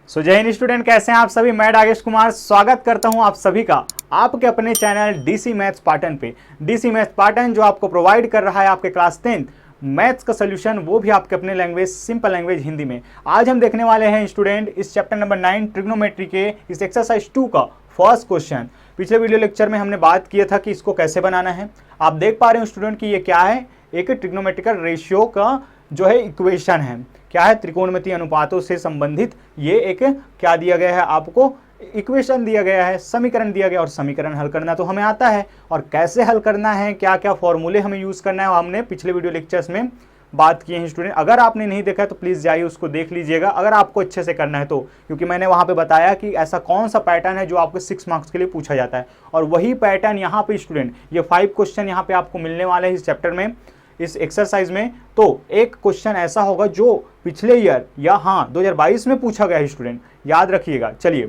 जय हिंद स्टूडेंट, कैसे हैं आप सभी। मैं राजेश कुमार स्वागत करता हूं आप सभी का आपके अपने चैनल डीसी मैथ्स पार्टन पे। डीसी मैथ्स पार्टन जो आपको प्रोवाइड कर रहा है आपके क्लास 10th मैथ्स का सोल्यूशन, वो भी आपके अपने लैंग्वेज, सिंपल लैंग्वेज हिंदी में। आज हम देखने वाले हैं स्टूडेंट इस चैप्टर नंबर 9 ट्रिग्नोमेट्री के इस एक्सरसाइज 2 का फर्स्ट क्वेश्चन। पिछले वीडियो लेक्चर में हमने बात किया था कि इसको कैसे बनाना है। आप देख पा रहे हो स्टूडेंट कि ये क्या है, एक ट्रिग्नोमेट्रिकल रेशियो का जो है इक्वेशन है। क्या है, त्रिकोणमितीय अनुपातों से संबंधित ये एक क्या दिया गया है, आपको इक्वेशन दिया गया है, समीकरण दिया गया। और समीकरण हल करना तो हमें आता है, और कैसे हल करना है, क्या क्या फॉर्मूले हमें यूज करना है, हमने पिछले वीडियो लेक्चर्स में बात किए हैं स्टूडेंट। अगर आपने नहीं देखा है तो प्लीज जाइए उसको देख लीजिएगा, अगर आपको अच्छे से करना है तो। क्योंकि मैंने वहां पे बताया कि ऐसा कौन सा पैटर्न है जो आपको 6 मार्क्स के लिए पूछा जाता है, और वही पैटर्न यहाँ पे स्टूडेंट, ये 5 क्वेश्चन यहाँ पे आपको मिलने वाले हैं इस चैप्टर में, इस एक्सरसाइज में। तो एक क्वेश्चन ऐसा होगा जो पिछले ईयर या 2022 में पूछा गया है स्टूडेंट, याद रखिएगा। चलिए,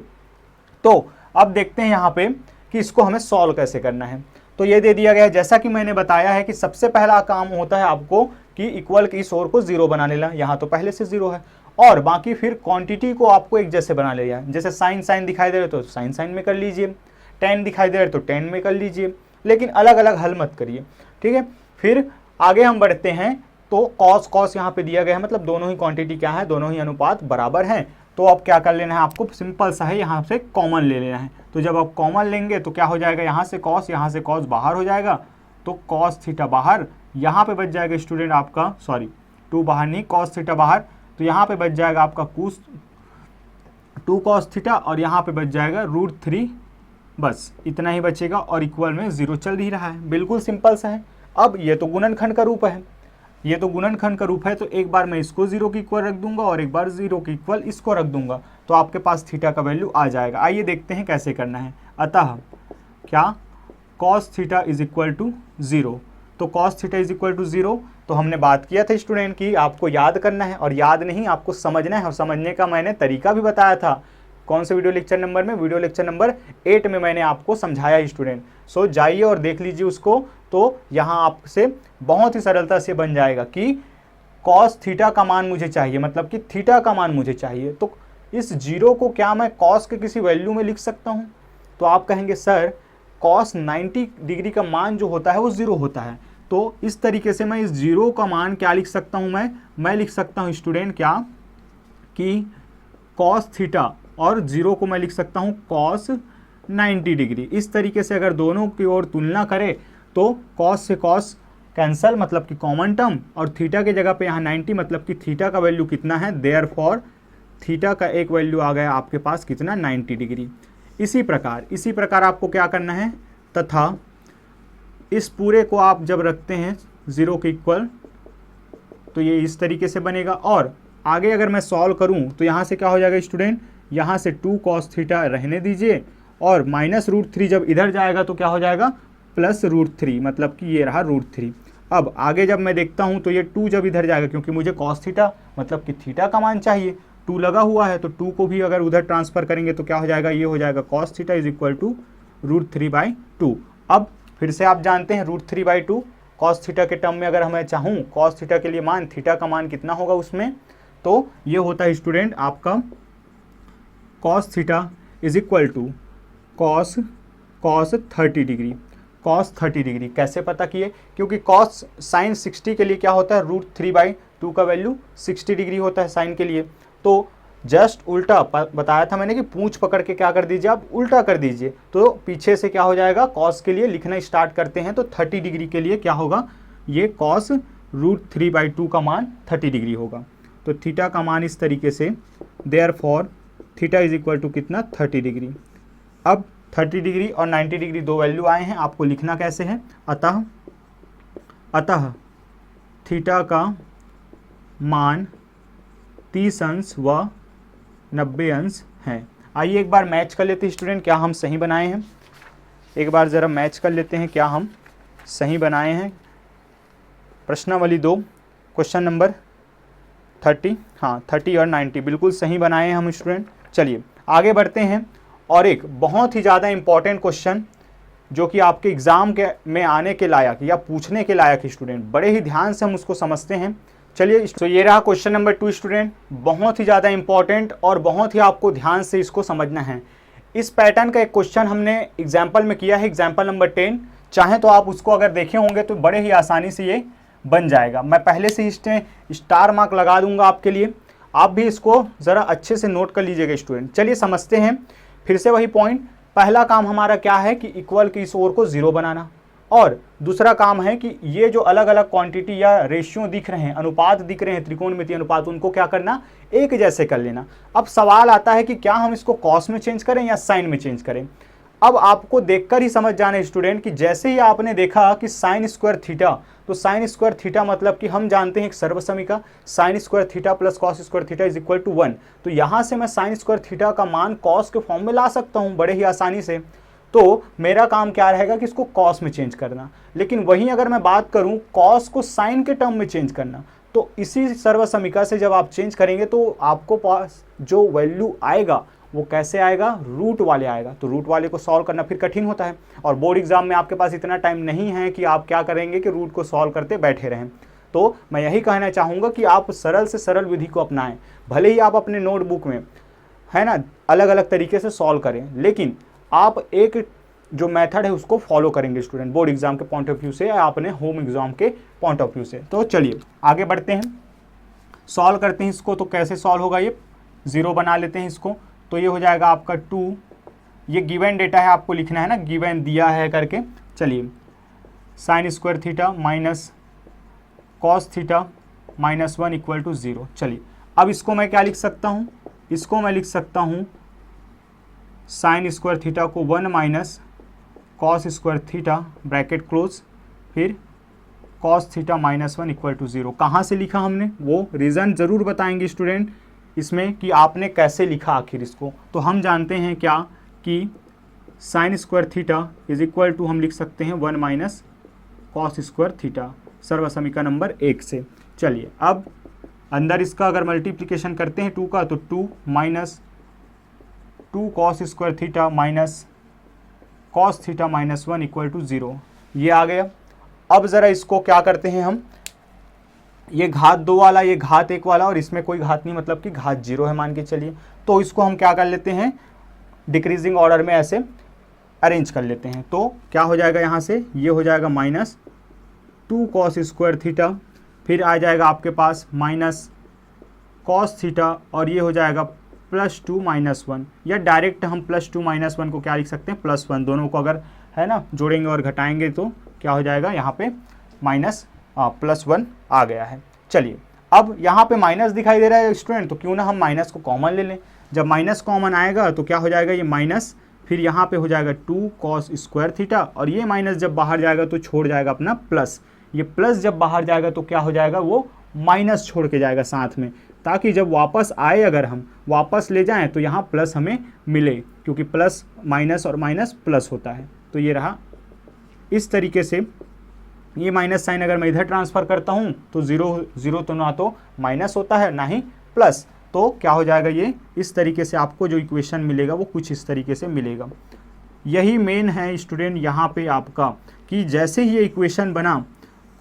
तो अब देखते हैं यहाँ पे कि इसको हमें सॉल्व कैसे करना है। तो ये दे दिया गया है, जैसा कि मैंने बताया है कि सबसे पहला काम होता है आपको कि इक्वल की इस ओर को 0 बना लेना। यहाँ तो पहले से 0 है, और बाकी फिर क्वांटिटी को आपको एक जैसे बना लिया। जैसे साइन दिखाई दे रहे तो साइन में कर लीजिए, टेन दिखाई दे रहे तो 10 में कर लीजिए, लेकिन अलग अलग हल मत करिए, ठीक है। फिर आगे हम बढ़ते हैं, तो कॉस यहाँ पे दिया गया है, मतलब दोनों ही क्वांटिटी क्या है, दोनों ही अनुपात बराबर हैं। तो अब क्या कर लेना है आपको, सिंपल सा है, यहाँ से कॉमन ले लेना है। तो जब आप कॉमन लेंगे तो क्या हो जाएगा, यहाँ से कॉस बाहर हो जाएगा, तो कॉस थीटा बाहर, यहाँ पे बच जाएगा स्टूडेंट आपका, सॉरी 2 बाहर नहीं, कॉस थीटा बाहर, तो यहाँ पे बच जाएगा आपका 2 कॉस थीटा, और यहाँ पे बच जाएगा √3, बस इतना ही बचेगा, और इक्वल में 0 चल ही रहा है। बिल्कुल सिंपल सा है। अब ये तो गुणनखंड का रूप है, ये तो गुणनखंड का रूप है, तो एक बार मैं इसको 0 के इक्वल रख दूंगा और एक बार 0 के इक्वल इसको रख दूंगा, तो आपके पास थीटा का वैल्यू आ जाएगा। आइए देखते हैं कैसे करना है। अतः क्या cos theta is equal to 0, तो cos theta is equal to 0, तो हमने बात किया था स्टूडेंट की आपको याद करना है, और याद नहीं आपको समझना है, और समझने का मैंने तरीका भी बताया था। कौन से वीडियो लेक्चर नंबर में, वीडियो लेक्चर नंबर 8 में मैंने आपको समझाया स्टूडेंट। सो जाइए और देख लीजिए उसको, तो यहाँ आपसे बहुत ही सरलता से बन जाएगा कि कॉस थीटा का मान मुझे चाहिए, मतलब कि थीटा का मान मुझे चाहिए। तो इस 0 को क्या मैं कॉस के किसी वैल्यू में लिख सकता हूँ? तो आप कहेंगे सर कॉस 90 डिग्री का मान जो होता है वो 0 होता है, तो इस तरीके से मैं इस 0 का मान क्या लिख सकता हूँ, मैं लिख सकता हूँ स्टूडेंट क्या, कि कॉस थीटा, और 0 को मैं लिख सकता हूँ कॉस 90 डिग्री। इस तरीके से अगर दोनों की ओर तुलना करें तो कॉस से कॉस कैंसल, मतलब कि कॉमन टर्म, और थीटा के जगह पे यहाँ 90, मतलब कि थीटा का वैल्यू कितना है, देयरफॉर थीटा का एक वैल्यू आ गया आपके पास कितना, 90 डिग्री। इसी प्रकार आपको क्या करना है, तथा इस पूरे को आप जब रखते हैं 0 के इक्वल, तो ये इस तरीके से बनेगा। और आगे अगर मैं सॉल्व करूं तो यहाँ से क्या हो जाएगा स्टूडेंट, यहाँ से 2 cos थीटा रहने दीजिए, और -√3 जब इधर जाएगा तो क्या हो जाएगा, +√3, मतलब कि ये रहा √3। अब आगे जब मैं देखता हूँ तो ये 2 जब इधर जाएगा, क्योंकि मुझे cos थीटा मतलब कि थीटा का मान चाहिए, 2 लगा हुआ है, तो 2 को भी अगर उधर ट्रांसफर करेंगे तो क्या हो जाएगा, ये हो जाएगा cos theta is equal to √3/2। अब फिर से आप जानते हैं √3/2 cos थीटा के टर्म में अगर हमें चाहूँ cos थीटा के लिए मान, थीटा का मान कितना होगा उसमें, तो ये होता है स्टूडेंट आपका cos theta is equal to cos 30 degree. cos 30 degree कैसे पता किए, क्योंकि cos sin 60 के लिए क्या होता है, √3/2 का वैल्यू 60 डिग्री होता है साइन के लिए। तो जस्ट उल्टा बताया था मैंने कि पूंछ पकड़ के क्या कर दीजिए, आप उल्टा कर दीजिए, तो पीछे से क्या हो जाएगा, cos के लिए लिखना स्टार्ट करते हैं, तो 30 डिग्री के लिए क्या होगा, ये cos √3/2 का मान 30 डिग्री होगा। तो थीटा का मान इस तरीके से, therefore theta is equal to कितना, 30 डिग्री। अब 30 डिग्री और 90 डिग्री दो वैल्यू आए हैं, आपको लिखना कैसे है, अतः थीटा का मान 30 अंश व 90 अंश है। आइए एक बार मैच कर लेते हैं स्टूडेंट, क्या हम सही बनाए हैं, एक बार ज़रा मैच कर लेते हैं क्या हम सही बनाए हैं। प्रश्नावली 2 क्वेश्चन नंबर 30, 30 और 90 बिल्कुल सही बनाए हैं हम स्टूडेंट। चलिए आगे बढ़ते हैं, और एक बहुत ही ज़्यादा इंपॉर्टेंट क्वेश्चन जो कि आपके एग्ज़ाम के में आने के लायक या पूछने के लायक स्टूडेंट, बड़े ही ध्यान से हम उसको समझते हैं। चलिए, तो ये रहा क्वेश्चन नंबर 2 स्टूडेंट, बहुत ही ज़्यादा इंपॉर्टेंट और बहुत ही आपको ध्यान से इसको समझना है। इस पैटर्न का एक क्वेश्चन हमने एग्जाम्पल में किया है, एग्जाम्पल नंबर 10। चाहे तो आप उसको अगर देखे होंगे तो बड़े ही आसानी से ये बन जाएगा। मैं पहले से ही स्टार मार्क लगा दूंगा आपके लिए, आप भी इसको ज़रा अच्छे से नोट कर लीजिएगा स्टूडेंट। चलिए समझते हैं फिर से वही पॉइंट। पहला काम हमारा क्या है कि इक्वल की इस ओर को 0 बनाना, और दूसरा काम है कि ये जो अलग अलग क्वांटिटी या रेशियो दिख रहे हैं, अनुपात दिख रहे हैं, त्रिकोणमितीय अनुपात, उनको क्या करना, एक जैसे कर लेना। अब सवाल आता है कि क्या हम इसको कॉस में चेंज करें या साइन में चेंज करें। अब आपको देखकर ही समझ जाना है स्टूडेंट कि जैसे ही आपने देखा कि साइन स्क्वायर थीटा, तो साइन स्क्वायर थीटा मतलब कि हम जानते हैं एक सर्वसमीका sine square theta plus cos square theta is equal to 1। तो यहाँ से मैं साइन स्क्वायर थीटा का मान कॉस के फॉर्म में ला सकता हूँ बड़े ही आसानी से। तो मेरा काम क्या रहेगा कि इसको कॉस में चेंज करना। लेकिन वहीं अगर मैं बात करूं कॉस को साइन के टर्म में चेंज करना, तो इसी सर्वसमीका से जब आप चेंज करेंगे तो आपको पास जो वैल्यू आएगा वो कैसे आएगा, रूट वाले आएगा। तो रूट वाले को सॉल्व करना फिर कठिन होता है, और बोर्ड एग्जाम में आपके पास इतना टाइम नहीं है कि आप क्या करेंगे कि रूट को सॉल्व करते बैठे रहें। तो मैं यही कहना चाहूँगा कि आप सरल से सरल विधि को अपनाएं। भले ही आप अपने नोटबुक में है ना अलग अलग तरीके से सॉल्व करें, लेकिन आप एक जो मेथड है उसको फॉलो करेंगे स्टूडेंट, बोर्ड एग्जाम के पॉइंट ऑफ व्यू से या अपने होम एग्जाम के पॉइंट ऑफ व्यू से। तो चलिए आगे बढ़ते हैं, सॉल्व करते हैं इसको। तो कैसे सॉल्व होगा, ये 0 बना लेते हैं इसको। तो ये हो जाएगा आपका 2, ये गिवन डेटा है, आपको लिखना है ना, गिवन दिया है करके। चलिए, sine square theta minus cos theta minus 1 equal to 0। चलिए, अब इसको मैं क्या लिख सकता हूँ, इसको मैं लिख सकता हूँ साइन स्क्वायर थीटा को 1 minus cos square theta bracket close, फिर cos theta minus 1 equal to 0। कहाँ से लिखा हमने, वो रीज़न ज़रूर बताएंगे स्टूडेंट इसमें कि आपने कैसे लिखा आखिर इसको। तो हम जानते हैं क्या कि sine square theta is equal to हम लिख सकते हैं 1 माइनस कॉस स्क्वायर थीटा, सर्वसमीका नंबर 1 से। चलिए, अब अंदर इसका अगर मल्टीप्लिकेशन करते हैं 2 का, तो 2 minus 2 cos square theta minus cos theta minus 1 equal to 0, ये आ गया। अब ज़रा इसको क्या करते हैं हम, ये घात 2 वाला, ये घात 1 वाला, और इसमें कोई घात नहीं, मतलब कि घात 0 है मान के चलिए। तो इसको हम क्या कर लेते हैं, डिक्रीजिंग ऑर्डर में ऐसे अरेंज कर लेते हैं। तो क्या हो जाएगा यहाँ से, ये हो जाएगा माइनस 2 कॉस स्क्वायर थीटा, फिर आ जाएगा आपके पास माइनस कॉस थीटा, और ये हो जाएगा +2 माइनस 1, या डायरेक्ट हम +2 माइनस 1 को क्या लिख सकते हैं, +1। दोनों को अगर है ना जोड़ेंगे और घटाएंगे तो क्या हो जाएगा, यहाँ पे माइनस +1 आ गया है। चलिए, अब यहाँ पे माइनस दिखाई दे रहा है स्टूडेंट, तो क्यों ना हम माइनस को कॉमन ले लें। जब माइनस कॉमन आएगा तो क्या हो जाएगा, ये माइनस, फिर यहाँ पे हो जाएगा 2 कॉस स्क्वायर थीटा, और ये माइनस जब बाहर जाएगा तो छोड़ जाएगा अपना प्लस। ये प्लस जब बाहर जाएगा तो क्या हो जाएगा, वो माइनस छोड़ के जाएगा साथ में, ताकि जब वापस आए अगर हम वापस ले जाएं तो यहाँ प्लस हमें मिले, क्योंकि प्लस माइनस और माइनस प्लस होता है। तो ये रहा इस तरीके से। ये माइनस साइन अगर मैं इधर ट्रांसफ़र करता हूँ तो 0 तो ना तो माइनस होता है ना ही प्लस, तो क्या हो जाएगा, ये इस तरीके से आपको जो इक्वेशन मिलेगा वो कुछ इस तरीके से मिलेगा। यही मेन है स्टूडेंट यहाँ पे आपका, कि जैसे ही ये इक्वेशन बना,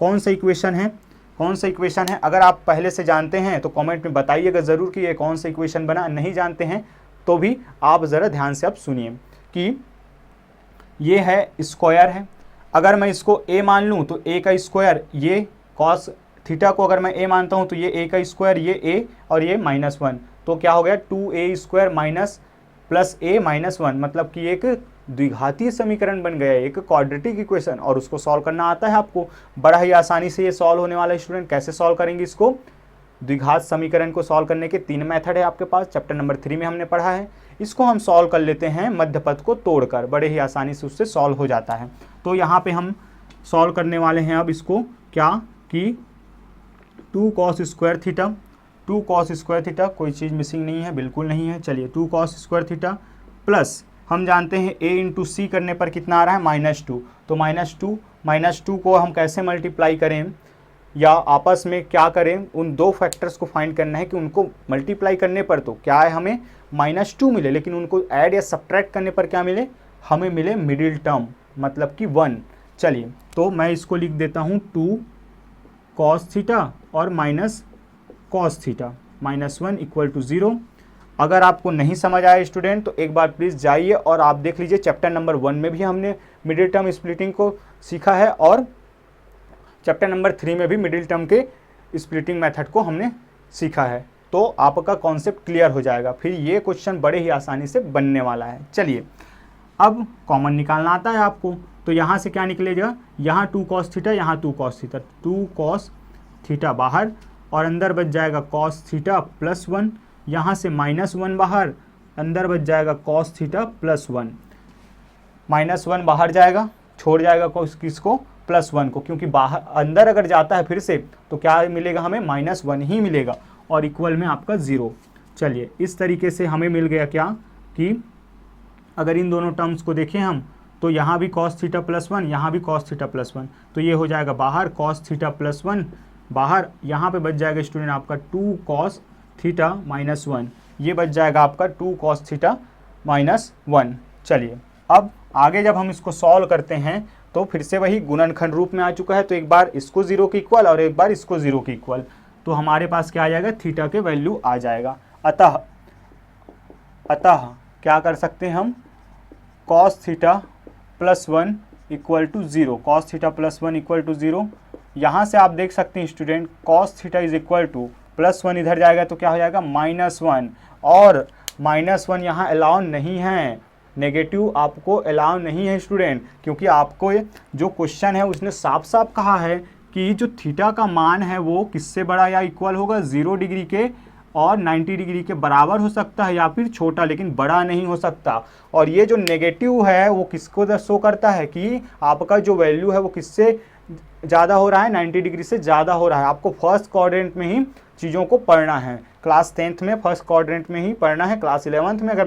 कौन सा इक्वेशन है, कौन सा इक्वेशन है, अगर आप पहले से जानते हैं तो कमेंट में बताइएगा ज़रूर कि ये कौन सा इक्वेशन बना। नहीं जानते हैं तो भी आप ज़रा ध्यान से आप सुनिए कि ये है स्क्वायर है। अगर मैं इसको a मान लूँ तो a का स्क्वायर, ये कॉस थीटा को अगर मैं a मानता हूँ तो ये a का स्क्वायर, ये a और ये -1, तो क्या हो गया 2a square minus plus a minus 1, मतलब कि एक द्विघातीय समीकरण बन गया, एक क्वाड्रेटिक इक्वेशन, और उसको सॉल्व करना आता है आपको। बड़ा ही आसानी से ये सॉल्व होने वाला है स्टूडेंट। कैसे सॉल्व करेंगे इसको, द्विघात समीकरण को सॉल्व करने के 3 मेथड है आपके पास, चैप्टर नंबर 3 में हमने पढ़ा है। इसको हम सॉल्व कर लेते हैं मध्य पद को तोड़कर, बड़े ही आसानी से उससे सॉल्व हो जाता है। तो यहाँ पे हम सॉल्व करने वाले हैं अब इसको, क्या कि 2 cos square theta, 2 cos square theta, कोई चीज़ मिसिंग नहीं है, बिल्कुल नहीं है। चलिए, 2 कॉस स्क्वायर थीटा प्लस हम जानते हैं a इंटू सी करने पर कितना आ रहा है, -2। तो -2 को हम कैसे मल्टीप्लाई करें या आपस में क्या करें, उन दो फैक्टर्स को फाइंड करना है कि उनको मल्टीप्लाई करने पर तो क्या है, हमें -2 मिले, लेकिन उनको ऐड या सब्ट्रैक्ट करने पर क्या मिले, हमें मिले मिडिल टर्म, मतलब कि 1। चलिए, तो मैं इसको लिख देता हूँ 2 कॉस थीटा और minus cos theta, -1 equal to 0। अगर आपको नहीं समझ आया स्टूडेंट तो एक बार प्लीज़ जाइए और आप देख लीजिए, चैप्टर नंबर 1 में भी हमने मिडिल टर्म स्प्लिटिंग को सीखा है और चैप्टर नंबर 3 में भी मिडिल टर्म के स्प्लिटिंग मेथड को हमने सीखा है। तो आपका कॉन्सेप्ट क्लियर हो जाएगा, फिर ये क्वेश्चन बड़े ही आसानी से बनने वाला है। चलिए अब कॉमन निकालना आता है आपको, तो यहाँ से क्या निकलेगा, यहाँ 2 cos थीटा, यहाँ 2 cos थीटा, 2 cos थीटा बाहर और अंदर बच जाएगा cos थीटा +1, यहाँ से -1 बाहर, अंदर बच जाएगा cos थीटा +1, -1 बाहर जाएगा, छोड़ जाएगा किसको, +1 को, क्योंकि बाहर अंदर अगर जाता है फिर से तो क्या मिलेगा हमें, -1 ही मिलेगा और इक्वल में आपका 0। चलिए इस तरीके से हमें मिल गया क्या कि अगर इन दोनों टर्म्स को देखें हम तो यहाँ भी cos थीटा +1, यहाँ भी cos थीटा +1, तो ये हो जाएगा बाहर cos थीटा +1 बाहर, यहाँ पे बच जाएगा स्टूडेंट आपका 2 cos थीटा -1, ये बच जाएगा आपका 2 cos थीटा -1। चलिए अब आगे जब हम इसको सॉल्व करते हैं तो फिर से वही गुणनखंड रूप में आ चुका है, तो एक बार इसको 0 के इक्वल और एक बार इसको 0 के इक्वल, तो हमारे पास क्या आ जाएगा, थीटा के वैल्यू आ जाएगा। अतः क्या कर सकते हैं हम, cos theta +1 equal to 0, cos theta +1 equal to 0। यहाँ से आप देख सकते हैं student cos theta is equal to +1 इधर जाएगा तो क्या हो जाएगा, -1, और -1 यहाँ अलाउ नहीं है, नेगेटिव आपको अलाउ नहीं है स्टूडेंट, क्योंकि आपको जो क्वेश्चन है उसने साफ साफ कहा है कि जो थीटा का मान है वो किससे बड़ा या इक्वल होगा, 0 डिग्री के और 90 डिग्री के बराबर हो सकता है या फिर छोटा, लेकिन बड़ा नहीं हो सकता। और ये जो नेगेटिव है वो किसको शो करता है कि आपका जो वैल्यू है वो किससे ज़्यादा हो रहा है, 90 डिग्री से ज़्यादा हो रहा है। आपको फर्स्ट क्वाड्रेंट में ही चीज़ों को पढ़ना है, क्लास 10th में फर्स्ट क्वाड्रेंट में ही पढ़ना है। क्लास 11th में अगर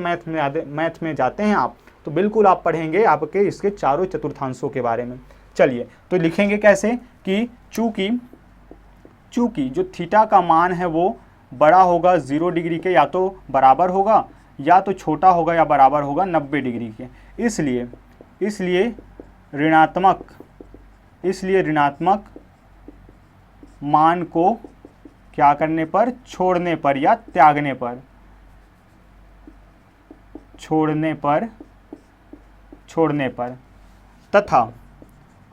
मैथ में जाते हैं आप तो बिल्कुल आप पढ़ेंगे आपके इसके चारों चतुर्थांशों के बारे में। चलिए तो लिखेंगे कैसे कि चूँकि जो थीटा का मान है वो बड़ा होगा 0 डिग्री के, या तो बराबर होगा या तो छोटा होगा या बराबर होगा 90 डिग्री के, इसलिए ऋणात्मक मान को क्या करने पर, छोड़ने पर या त्यागने पर, छोड़ने पर तथा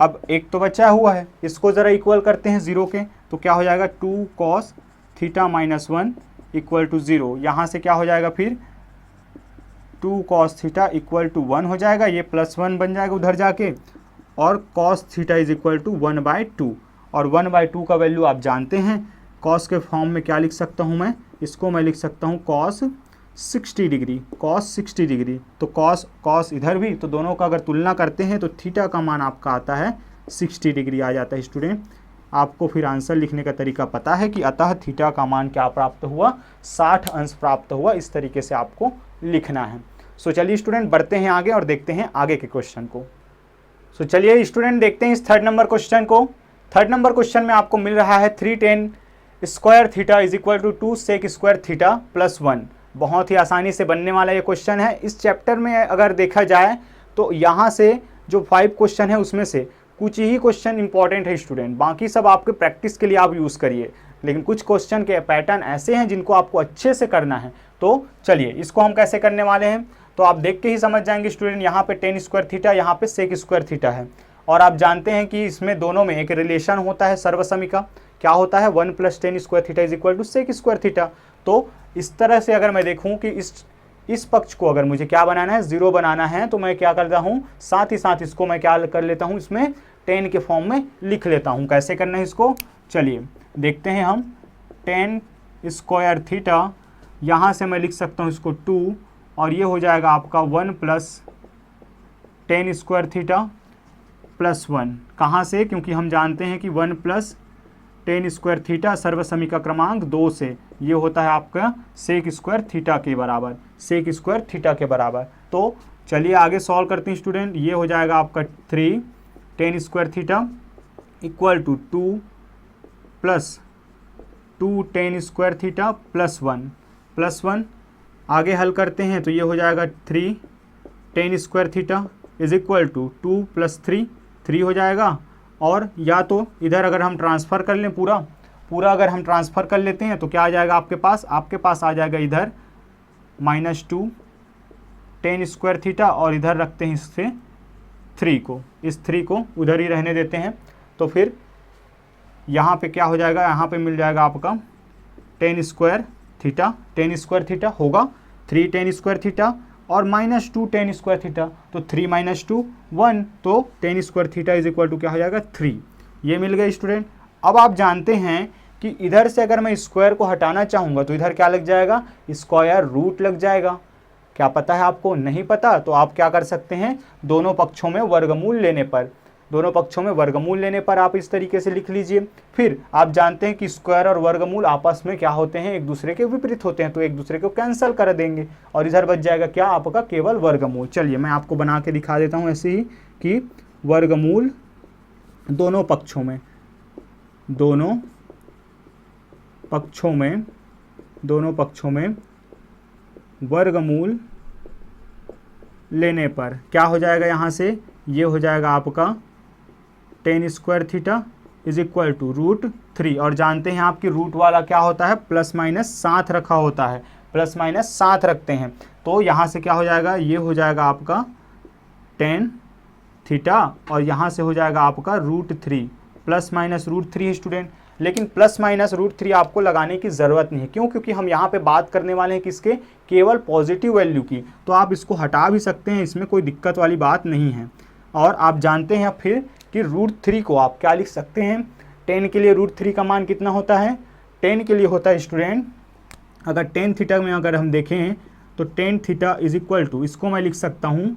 अब एक तो बचा हुआ है, इसको ज़रा इक्वल करते हैं 0 के, तो क्या हो जाएगा 2 cos थीटा -1 इक्वल टू 0। यहाँ से क्या हो जाएगा फिर 2 cos थीटा इक्वल टू 1 हो जाएगा, ये +1 बन जाएगा उधर जाके, और cos theta is equal to 1/2, और 1/2 का वैल्यू आप जानते हैं, cos के फॉर्म में क्या लिख सकता हूँ मैं, इसको मैं लिख सकता हूँ cos 60 डिग्री, cos 60 डिग्री, तो cos इधर भी, तो दोनों का अगर तुलना करते हैं तो थीटा का मान आपका आता है 60 डिग्री आ जाता है। स्टूडेंट आपको फिर आंसर लिखने का तरीका पता है कि अतः थीटा का मान क्या प्राप्त हुआ, 60 अंश प्राप्त हुआ, इस तरीके से आपको लिखना है। सो चलिए स्टूडेंट बढ़ते हैं आगे और देखते हैं आगे के क्वेश्चन को। सो चलिए स्टूडेंट देखते हैं इस थर्ड नंबर क्वेश्चन को। थर्ड नंबर क्वेश्चन में आपको मिल रहा है 3tan square theta is equal to 2 sec square theta +1। बहुत ही आसानी से बनने वाला ये क्वेश्चन है। इस चैप्टर में अगर देखा जाए तो यहाँ से जो 5 क्वेश्चन है उसमें से कुछ ही क्वेश्चन इंपॉर्टेंट है स्टूडेंट, बाकी सब आपके प्रैक्टिस के लिए आप यूज़ करिए, लेकिन कुछ क्वेश्चन के पैटर्न ऐसे हैं जिनको आपको अच्छे से करना है। तो चलिए इसको हम कैसे करने वाले हैं तो आप देख के ही समझ जाएंगे स्टूडेंट। यहाँ पे tan स्क्वायर थीटा, यहाँ पे sec स्क्वायर थीटा है, और आप जानते हैं कि इसमें दोनों में एक रिलेशन होता है सर्वसमी का, क्या होता है 1 + tan square theta is equal to sec square theta. तो इस तरह से अगर मैं देखूँ कि इस पक्ष को अगर मुझे क्या बनाना है, 0 बनाना है, तो मैं क्या करता हूँ, साथ ही साथ इसको मैं क्या कर लेता हूँ, इसमें tan के फॉर्म में लिख लेता हूँ। कैसे करना है इसको, चलिए देखते हैं हम। tan स्क्वायर थीटा, यहाँ से मैं लिख सकता हूँ इसको 2, और ये हो जाएगा आपका 1 + tan स्क्वायर थीटा +1। कहाँ से, क्योंकि हम जानते हैं कि 1 + tan स्क्वायर थीटा सर्वसमी का क्रमांक 2 से, ये होता है आपका sec स्क्वायर थीटा के बराबर, sec स्क्वायर थीटा के बराबर। तो चलिए आगे सॉल्व करते हैं स्टूडेंट। ये हो जाएगा आपका 3 tan square theta equal to 2 + 2 tan square theta +1। आगे हल करते हैं तो ये हो जाएगा 3 tan square theta is equal to 2 + 3 हो जाएगा, और या तो इधर अगर हम ट्रांसफ़र कर लें पूरा अगर हम ट्रांसफ़र कर लेते हैं तो क्या आ जाएगा आपके पास आ जाएगा इधर -2 tan स्क्वायर थीटा, और इधर रखते हैं इससे 3 को, इस 3 को उधर ही रहने देते हैं। तो फिर यहाँ पे क्या हो जाएगा, यहाँ पे मिल जाएगा आपका tan स्क्वायर थीटा होगा 3 tan स्क्वायर थीटा और -2 tan स्क्वायर थीटा, तो 3 - 2 1, तो tan square theta is equal to क्या हो जाएगा 3। ये मिल गया स्टूडेंट। अब आप जानते हैं कि इधर से अगर मैं स्क्वायर को हटाना चाहूँगा तो इधर क्या लग जाएगा, स्क्वायर रूट लग जाएगा। क्या पता है आपको? नहीं पता तो आप क्या कर सकते हैं, दोनों पक्षों में वर्गमूल लेने पर आप इस तरीके से लिख लीजिए। फिर आप जानते हैं कि स्क्वायर और वर्गमूल आपस में क्या होते हैं, एक दूसरे के विपरीत होते हैं, तो एक दूसरे को कैंसिल कर देंगे और इधर बच जाएगा क्या आपका, केवल वर्गमूल। चलिए मैं आपको बना के दिखा देता हूँ ऐसे ही कि वर्गमूल दोनों पक्षों में वर्गमूल लेने पर क्या हो जाएगा, यहाँ से ये हो जाएगा आपका tan square theta is equal to √3, और जानते हैं आपकी रूट वाला क्या होता है, +- रखा होता है, +- रखते हैं। तो यहाँ से क्या हो जाएगा, ये हो जाएगा आपका tan थीटा और यहाँ से हो जाएगा आपका √3, ±√3 स्टूडेंट। लेकिन ±√3 आपको लगाने की ज़रूरत नहीं है, क्यों? क्योंकि हम यहाँ पे बात करने वाले हैं किसके, केवल पॉजिटिव वैल्यू की, तो आप इसको हटा भी सकते हैं, इसमें कोई दिक्कत वाली बात नहीं है। और आप जानते हैं फिर कि √3 को आप क्या लिख सकते हैं, tan के लिए √3 का मान कितना होता है, tan के लिए होता है स्टूडेंट, अगर tan थीटा में अगर हम देखें तो tan theta is equal to, इसको मैं लिख सकता हूँ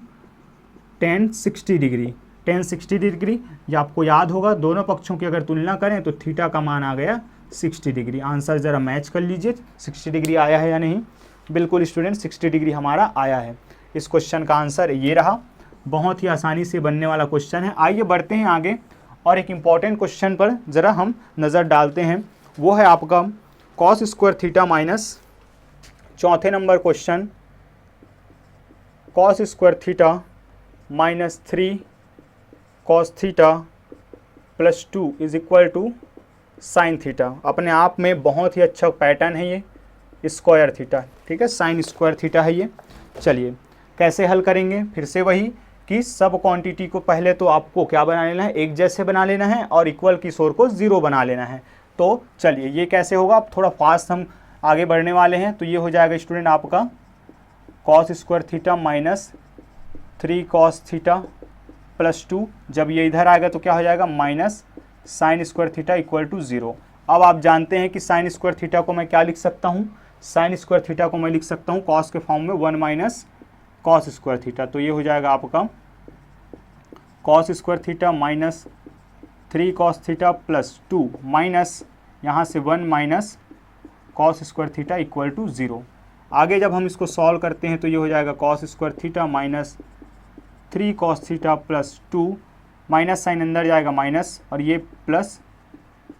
tan 60 डिग्री, tan 60 डिग्री। ये आपको याद होगा, दोनों पक्षों की अगर तुलना करें तो थीटा का मान आ गया 60 डिग्री। आंसर ज़रा मैच कर लीजिए, 60 डिग्री आया है या नहीं। बिल्कुल स्टूडेंट 60 डिग्री हमारा आया है। इस क्वेश्चन का आंसर ये रहा, बहुत ही आसानी से बनने वाला क्वेश्चन है। आइए बढ़ते हैं आगे और एक इम्पॉर्टेंट क्वेश्चन पर ज़रा हम नज़र डालते हैं, वो है आपका cos स्क्वायर थीटा माइनस, चौथे number question, cos square theta -3 cos theta +2 is equal to sine theta. अपने आप में बहुत ही अच्छा पैटर्न है ये, स्क्वायर थीटा, ठीक है, साइन स्क्वायर थीटा है ये। चलिए कैसे हल करेंगे, फिर से वही कि सब क्वांटिटी को पहले तो आपको क्या बना लेना है, एक जैसे बना लेना है और इक्वल की शोर को 0 बना लेना है। तो चलिए ये कैसे होगा, अब थोड़ा फास्ट हम आगे बढ़ने वाले हैं। तो ये हो जाएगा स्टूडेंट आपका cos square theta -3 cos theta +2, जब ये इधर आएगा तो क्या हो जाएगा, minus sine square theta equal to 0। अब आप जानते हैं कि साइन स्क्वायर थीटा को मैं क्या लिख सकता हूँ, साइन स्क्वायर थीटा को मैं लिख सकता हूँ कॉस के फॉर्म में 1 - cos स्क्वायर थीटा। तो ये हो जाएगा आपका cos square theta -3 cos theta +2 minus यहाँ से 1 - cos square theta equal to 0। आगे जब हम इसको सॉल्व करते हैं तो ये हो जाएगा cos square theta -3 cos theta +2, minus sine अंदर जाएगा माइनस, और ये plus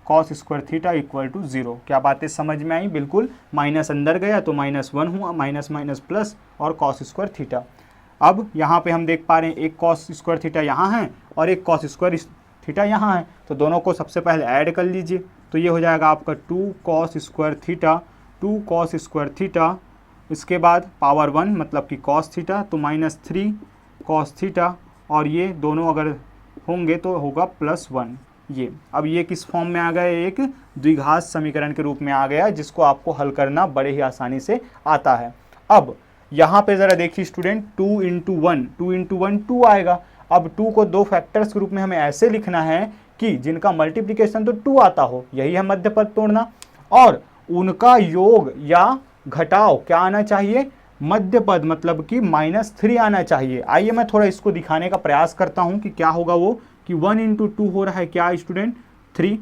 cos square theta equal to 0। क्या बातें समझ में आई? बिल्कुल, माइनस अंदर गया तो -1 हुआ, माइनस प्लस और cos स्क्वायर थीटा। अब यहाँ पे हम देख पा रहे हैं एक cos स्क्वायर थीटा यहाँ है और एक cos स्क्वायर थीटा यहाँ है, तो दोनों को सबसे पहले ऐड कर लीजिए। तो ये हो जाएगा आपका 2 cos स्क्वायर थीटा, इसके बाद पावर 1 मतलब कि cos थीटा, तो -3 cos थीटा, और ये दोनों अगर होंगे तो होगा +1। ये अब ये किस फॉर्म में आ गया, एक द्विघात समीकरण के रूप में आ गया, जिसको आपको हल करना बड़े ही आसानी से आता है। अब यहाँ पे ज़रा देखिए स्टूडेंट, 2 × 1 2 आएगा। अब 2 को 2 फैक्टर्स के रूप में हमें ऐसे लिखना है कि जिनका मल्टीप्लिकेशन तो 2 आता हो, यही है मध्य पद तोड़ना, और उनका योग या घटाव क्या आना चाहिए, मध्य पद मतलब कि -3 आना चाहिए। आइए मैं थोड़ा इसको दिखाने का प्रयास करता हूँ कि क्या होगा वो, कि 1 × 2 हो रहा है क्या स्टूडेंट, 1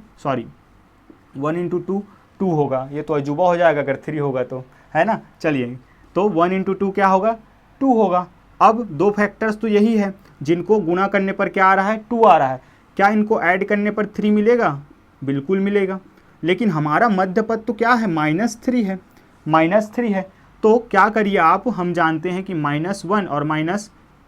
× 2 होगा। ये तो अजूबा हो जाएगा अगर 3 होगा तो, है ना। चलिए तो 1 × 2 क्या होगा, 2 होगा। अब 2 फैक्टर्स तो यही है, जिनको गुणा करने पर क्या आ रहा है, 2 आ रहा है। क्या इनको ऐड करने पर 3 मिलेगा? बिल्कुल मिलेगा। लेकिन हमारा मध्य पद तो क्या है, -3 है। तो क्या करिए आप, हम जानते हैं कि -1 और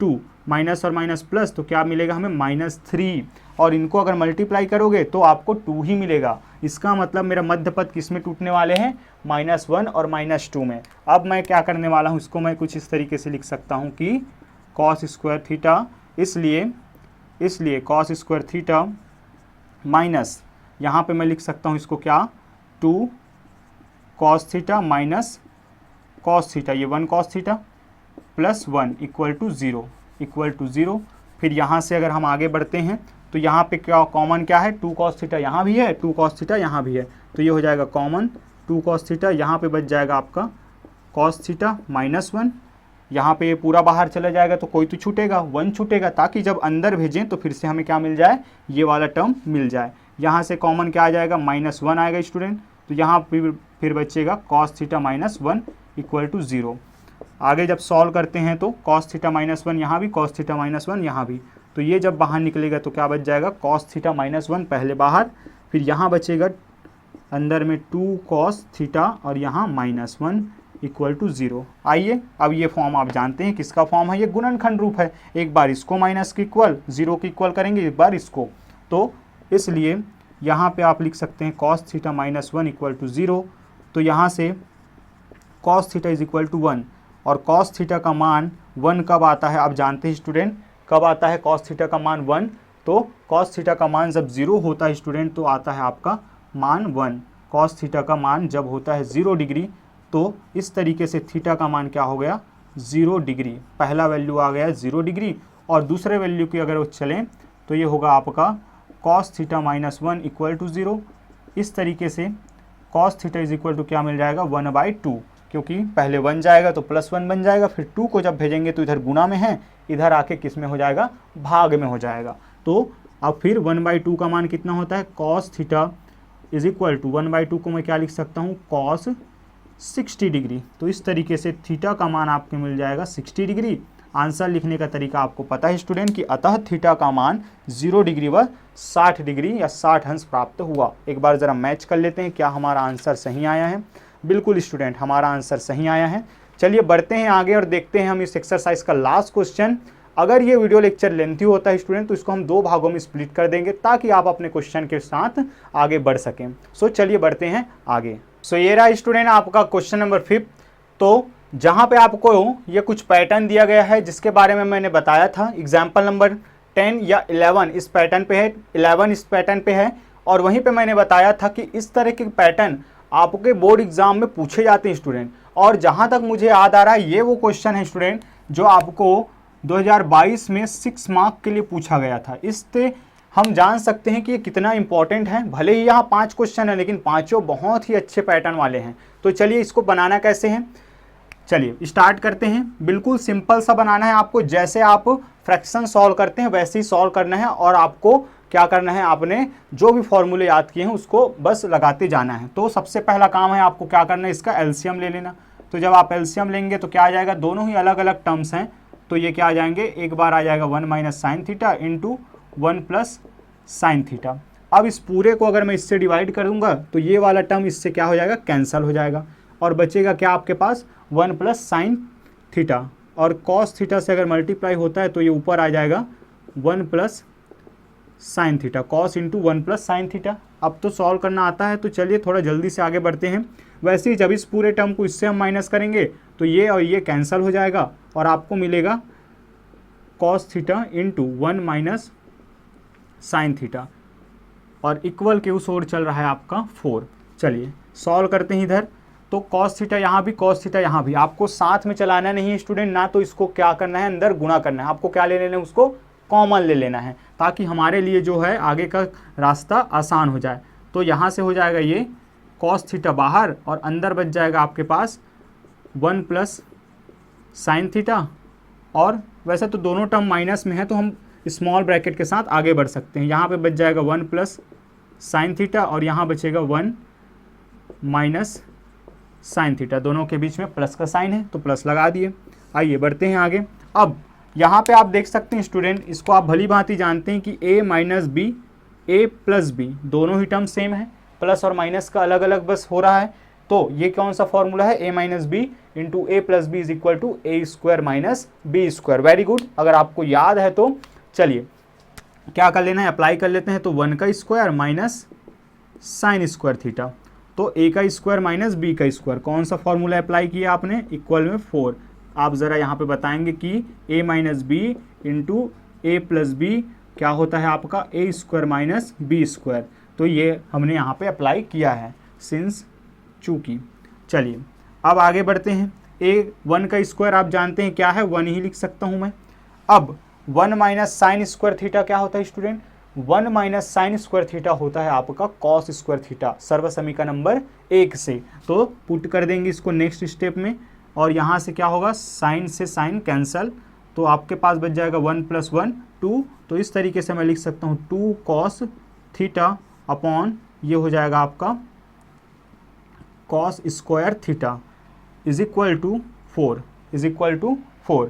2, माइनस और माइनस प्लस, तो क्या मिलेगा हमें -3, और इनको अगर मल्टीप्लाई करोगे तो आपको 2 ही मिलेगा। इसका मतलब मेरा मध्य पद किस में टूटने वाले हैं, -1 और -2 में। अब मैं क्या करने वाला हूँ, इसको मैं कुछ इस तरीके से लिख सकता हूँ कि cos स्क्वायर थीटा, इसलिए cos स्क्वायर थीटा माइनस, यहाँ पे मैं लिख सकता हूँ इसको क्या, 2 cos theta minus cos theta, ये 1 cos theta plus 1 equal to 0। फिर यहाँ से अगर हम आगे बढ़ते हैं तो यहाँ पे क्या कॉमन क्या है, 2 cos थीटा यहाँ भी है, 2 cos थीटा यहाँ भी है, तो ये हो जाएगा कॉमन 2 cos थीटा। यहाँ पे बच जाएगा आपका cos थीटा -1, यहाँ पे ये पूरा बाहर चला जाएगा तो कोई तो छूटेगा, 1 छूटेगा, ताकि जब अंदर भेजें तो फिर से हमें क्या मिल जाए, ये वाला टर्म मिल जाए। यहाँ से कॉमन क्या आ जाएगा, -1 आएगा स्टूडेंट, तो यहाँ फिर बचेगा cos थीटा -1 इक्वल टू 0। आगे जब सॉल्व करते हैं तो cos थीटा -1 यहाँ भी, cos थीटा -1 यहाँ भी, तो ये जब बाहर निकलेगा तो क्या बच जाएगा, cos थीटा -1 पहले बाहर, फिर यहाँ बचेगा अंदर में 2 cos थीटा और यहाँ -1 इक्वल टू 0। आइए अब ये फॉर्म आप जानते हैं किसका फॉर्म है, ये गुणनखंड रूप है। एक बार इसको माइनस के इक्वल 0 के इक्वल करेंगे, एक बार इसको, तो इसलिए यहाँ पे आप लिख सकते हैं cos थीटा -1 इक्वल टू 0। तो यहाँ से cos theta is equal to 1, और cos थीटा का मान 1 कब आता है, आप जानते हैं स्टूडेंट, कब आता है cos थीटा का मान 1, तो cos थीटा का मान जब 0 होता है स्टूडेंट तो आता है आपका मान 1। cos थीटा का मान जब होता है 0 डिग्री, तो इस तरीके से थीटा का मान क्या हो गया, 0 डिग्री। पहला वैल्यू आ गया 0 डिग्री, और दूसरे वैल्यू की अगर वो चलें तो ये होगा आपका cos थीटा -1 इक्वल टू 0। इस तरीके से cos theta is equal to क्या मिल जाएगा, 1/2, क्योंकि पहले 1 जाएगा तो +1 बन जाएगा, फिर 2 को जब भेजेंगे तो इधर गुना में है, इधर आके किस में हो जाएगा, भाग में हो जाएगा। तो अब फिर 1/2 का मान कितना होता है, cos theta is equal to 1/2 को मैं क्या लिख सकता हूँ, cos 60 डिग्री। तो इस तरीके से थीटा का मान आपको मिल जाएगा 60 डिग्री। आंसर लिखने का तरीका आपको पता है स्टूडेंट कि अतः थीटा का मान 0 डिग्री व 60 डिग्री या 60 अंश प्राप्त हुआ। एक बार ज़रा मैच कर लेते हैं क्या हमारा आंसर सही आया है। बिल्कुल स्टूडेंट, हमारा आंसर सही आया है। चलिए बढ़ते हैं आगे और देखते हैं हम इस एक्सरसाइज का लास्ट क्वेश्चन। अगर ये वीडियो लेक्चर लेंथी होता है स्टूडेंट तो इसको हम 2 भागों में स्प्लिट कर देंगे ताकि आप अपने क्वेश्चन के साथ आगे बढ़ सकें। सो चलिए बढ़ते हैं आगे। सो ये रहा स्टूडेंट आपका क्वेश्चन नंबर 5। तो जहाँ पे आपको ये कुछ पैटर्न दिया गया है जिसके बारे में मैंने बताया था, एग्जाम्पल नंबर 10 या 11 इस पैटर्न पे है, 11 इस पैटर्न पे है, और वहीं पे मैंने बताया था कि इस तरह के पैटर्न आपके बोर्ड एग्जाम में पूछे जाते हैं स्टूडेंट। और जहाँ तक मुझे याद आ रहा है ये वो क्वेश्चन है स्टूडेंट जो आपको 2022 में 6 मार्क के लिए पूछा गया था। इससे हम जान सकते हैं कि ये कितना इंपॉर्टेंट है। भले ही यहाँ 5 क्वेश्चन है लेकिन पाँचों बहुत ही अच्छे पैटर्न वाले हैं। तो चलिए इसको बनाना कैसे है, चलिए स्टार्ट करते हैं। बिल्कुल सिंपल सा बनाना है आपको, जैसे आप फ्रैक्शन सॉल्व करते हैं वैसे ही सॉल्व करना है, और आपको क्या करना है, आपने जो भी फॉर्मूले याद किए हैं उसको बस लगाते जाना है। तो सबसे पहला काम है आपको क्या करना है, इसका एलसीएम ले लेना। तो जब आप एलसीएम लेंगे तो क्या आ जाएगा, दोनों ही अलग अलग टर्म्स हैं तो ये क्या आ जाएंगे, एक बार आ जाएगा 1 minus sine theta into 1 plus sine theta. अब इस पूरे को अगर मैं इससे डिवाइड करूँगा तो ये वाला टर्म इससे क्या हो जाएगा, कैंसल हो जाएगा, और बचेगा क्या आपके पास 1 प्लस साइन थीटा, और कॉस थीटा से अगर मल्टीप्लाई होता है तो ये ऊपर आ जाएगा 1 plus sine theta, cos into 1 plus sine theta. अब तो सॉल्व करना आता है तो चलिए थोड़ा जल्दी से आगे बढ़ते हैं। वैसे ही जब इस पूरे टर्म को इससे हम माइनस करेंगे तो ये और ये कैंसिल हो जाएगा और आपको मिलेगा cos theta into 1 minus sine theta, और इक्वल के उस ओर चल रहा है आपका 4। चलिए सॉल्व करते हैं इधर। तो कॉस थीटा यहाँ भी, कॉस थीटा यहाँ भी, आपको साथ में चलाना नहीं है स्टूडेंट, ना तो इसको क्या करना है अंदर गुणा करना है, आपको क्या ले लेना है, उसको कॉमन ले लेना है ताकि हमारे लिए जो है आगे का रास्ता आसान हो जाए। तो यहाँ से हो जाएगा ये कॉस थीटा बाहर और अंदर बच जाएगा आपके पास 1 प्लस साइन थीटा, और वैसे तो दोनों टर्म माइनस में है तो हम स्मॉल ब्रैकेट के साथ आगे बढ़ सकते हैं। यहाँ पे बच जाएगा 1 प्लस साइन थीटा और यहाँ बचेगा 1 माइनस साइन थीटा, दोनों के बीच में प्लस का साइन है तो प्लस लगा दिए। आइए बढ़ते हैं आगे। अब यहाँ पे आप देख सकते हैं स्टूडेंट, इसको आप भली भांति जानते हैं कि a minus B, a plus B, दोनों ही टर्म सेम है, प्लस और माइनस का अलग अलग बस हो रहा है। तो ये कौन सा फॉर्मूला है, a minus B into A plus B is equal to A square minus B square. Very good, अगर आपको याद है तो चलिए क्या कर लेना है, अप्लाई कर लेते हैं। तो 1 का square minus sine square theta, तो a का स्क्वायर माइनस b का स्क्वायर, कौन सा फॉर्मूला अप्लाई किया आपने, इक्वल में 4। आप ज़रा यहाँ पे बताएंगे कि a minus B into A plus B क्या होता है आपका, A square minus B square. तो ये हमने यहाँ पे अप्लाई किया है सिंस चूँकि। चलिए अब आगे बढ़ते हैं। a1 का स्क्वायर आप जानते हैं क्या है, 1 ही लिख सकता हूँ मैं। अब 1 माइनस साइन स्क्वायर थीटा क्या होता है student, 1 minus sine square theta होता है आपका कॉस स्क्वायर थीटा, सर्व समीकरण नंबर 1 से। तो पुट कर देंगे इसको नेक्स्ट स्टेप में, और यहाँ से क्या होगा, साइन से साइन कैंसल, तो आपके पास बच जाएगा 1 प्लस 1 2। तो इस तरीके से मैं लिख सकता हूँ 2 कॉस थीटा अपॉन ये हो जाएगा आपका cos square theta is equal to 4, is equal to 4।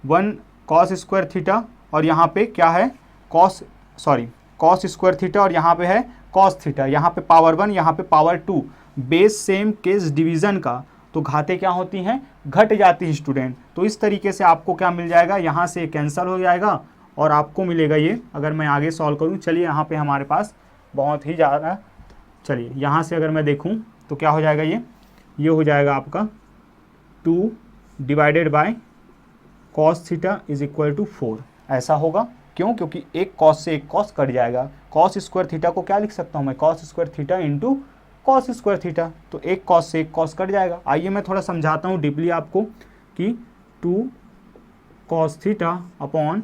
1 cos square theta और यहाँ पे क्या है कॉस स्क्वायर थीटा, और यहाँ पे है कॉस थीटा, यहाँ पे पावर 1 यहाँ पे power 2। Base same case division का, तो घातें क्या होती हैं, घट जाती है स्टूडेंट। तो इस तरीके से आपको क्या मिल जाएगा, यहाँ से कैंसिल हो जाएगा और आपको मिलेगा ये। अगर मैं आगे सॉल्व करूँ, चलिए यहाँ पे हमारे पास बहुत ही ज़्यादा, चलिए यहाँ से अगर मैं देखूँ तो क्या हो जाएगा, ये हो जाएगा आपका 2 divided by cos theta is equal to 4। ऐसा होगा क्यों, क्योंकि एक कॉस से एक कॉस कट जाएगा। कॉस स्क्वायर थीटा को क्या लिख सकता हूँ मैं, cos square theta into cos square theta, तो एक कॉस से एक कॉस कट जाएगा। आइए मैं थोड़ा समझाता हूँ डीपली आपको कि 2 cos theta upon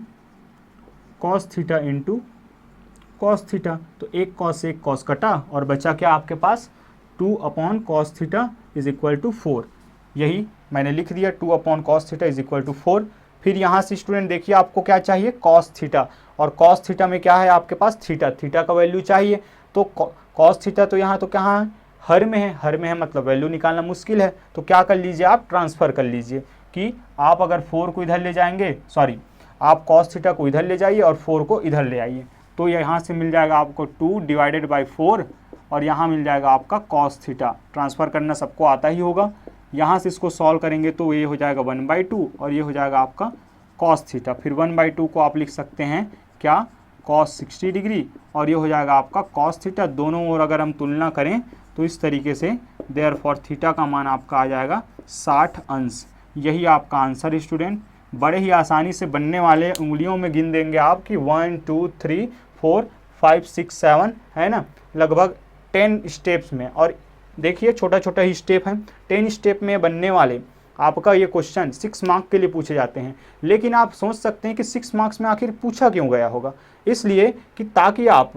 cos theta into cos theta, तो एक कॉस से एक कॉस कटा और बचा क्या आपके पास 2 upon cos theta is equal to 4। यही मैंने लिख दिया, 2 upon cos theta is equal to 4। फिर यहाँ से स्टूडेंट देखिए आपको क्या चाहिए, कॉस थीटा, और कॉस थीटा में क्या है आपके पास थीटा, थीटा का वैल्यू चाहिए। तो कॉस थीटा तो यहाँ तो कहाँ है, हर में है, हर में है मतलब वैल्यू निकालना मुश्किल है। तो क्या कर लीजिए, आप ट्रांसफ़र कर लीजिए कि आप अगर 4 को इधर ले जाएंगे, आप कॉस थीटा को इधर ले जाइए और 4 को इधर ले आइए, तो यहाँ से मिल जाएगा आपको 2 डिवाइडेड बाई 4, और यहाँ मिल जाएगा आपका कॉस थीटा। ट्रांसफ़र करना सबको आता ही होगा। यहाँ से इसको सॉल्व करेंगे तो ये हो जाएगा 1/2 और ये हो जाएगा आपका कॉस थीटा। फिर 1/2 को आप लिख सकते हैं क्या, कॉस 60 डिग्री, और ये हो जाएगा आपका कॉस थीटा। दोनों ओर अगर हम तुलना करें तो इस तरीके से देयरफॉर थीटा का मान आपका आ जाएगा 60 अंश। यही आपका आंसर है स्टूडेंट। बड़े ही आसानी से बनने वाले, उंगलियों में गिन देंगे आप कि 1 2 3 4 5 6 7 है ना, लगभग 10 स्टेप्स में। और देखिए छोटा छोटा ही स्टेप है, 10 स्टेप में बनने वाले आपका ये क्वेश्चन 6 मार्क के लिए पूछे जाते हैं। लेकिन आप सोच सकते हैं कि 6 मार्क्स में आखिर पूछा क्यों गया होगा, इसलिए कि ताकि आप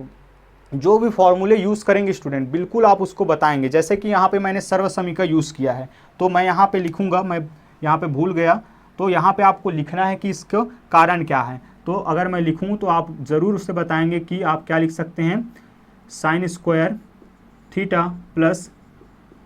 जो भी फॉर्मूले यूज़ करेंगे स्टूडेंट, बिल्कुल आप उसको बताएंगे। जैसे कि यहाँ पे मैंने सर्व समीकरण यूज़ किया है, तो मैं यहाँ पे लिखूँगा, मैं यहाँ पे भूल गया, तो यहाँ पे आपको लिखना है कि इसका कारण क्या है। तो अगर मैं लिखूँ तो आप ज़रूर उससे बताएंगे कि आप क्या लिख सकते हैं, sign square theta plus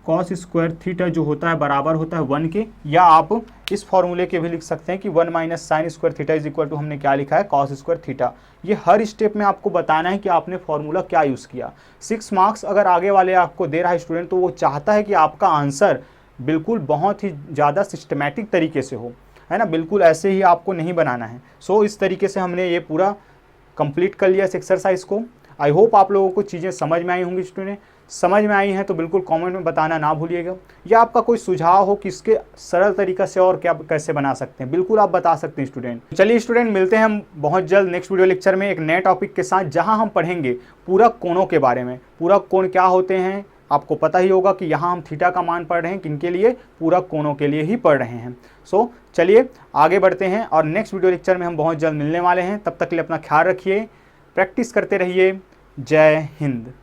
cos square theta जो होता है बराबर होता है 1 के, या आप इस फॉर्मूले के भी लिख सकते हैं कि 1 minus sine square theta is equal to हमने क्या लिखा है, कॉस स्क्वायर थीटा। ये हर स्टेप में आपको बताना है कि आपने फॉर्मूला क्या यूज़ किया। 6 मार्क्स अगर आगे वाले आपको दे रहा है स्टूडेंट, तो वो चाहता है कि आपका आंसर बिल्कुल बहुत ही ज़्यादा सिस्टमेटिक तरीके से हो, है ना, बिल्कुल ऐसे ही आपको नहीं बनाना है। सो इस तरीके से हमने ये पूरा कंप्लीट कर लिया इस एक्सरसाइज को। आई होप आप लोगों को चीज़ें समझ में आई होंगी स्टूडेंट। समझ में आई हैं तो बिल्कुल कमेंट में बताना ना भूलिएगा, या आपका कोई सुझाव हो कि इसके सरल तरीका से और क्या कैसे बना सकते हैं, बिल्कुल आप बता सकते हैं स्टूडेंट। चलिए स्टूडेंट, मिलते हैं हम बहुत जल्द नेक्स्ट वीडियो लेक्चर में एक नए टॉपिक के साथ, जहां हम पढ़ेंगे पूरक कोणों के बारे में। पूरक कोण क्या होते हैं आपको पता ही होगा कि यहाँ हम थीटा का मान पढ़ रहे हैं किनके लिए, पूरक कोणों के लिए ही पढ़ रहे हैं। सो चलिए आगे बढ़ते हैं और नेक्स्ट वीडियो लेक्चर में हम बहुत जल्द मिलने वाले हैं। तब तक के लिए अपना ख्याल रखिए, प्रैक्टिस करते रहिए। जय हिंद।